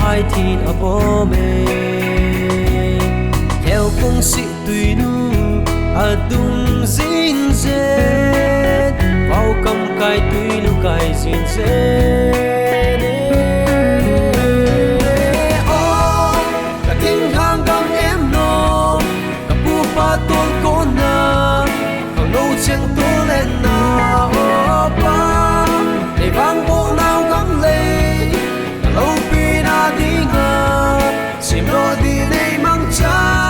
phai thiên ở bố mẹ theo công sĩ tùy nu ở tung dính dết vào cầm cài tùy nu cài dính dết cả thinh hang gam em nó cả bu pa tuôn cố na khẩu nâu chẳng tu lên na ba để vang bộ nào gắng lên cả lâu pi na đi ngờ xem lo đi đây mang cha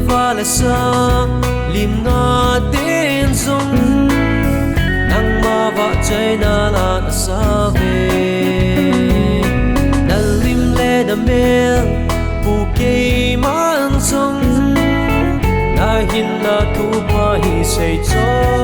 và sa lim nga tên dung nang ma va chai na la na sa ve na lim le da mel pu ke man dung na hin na tu pa hi sei cho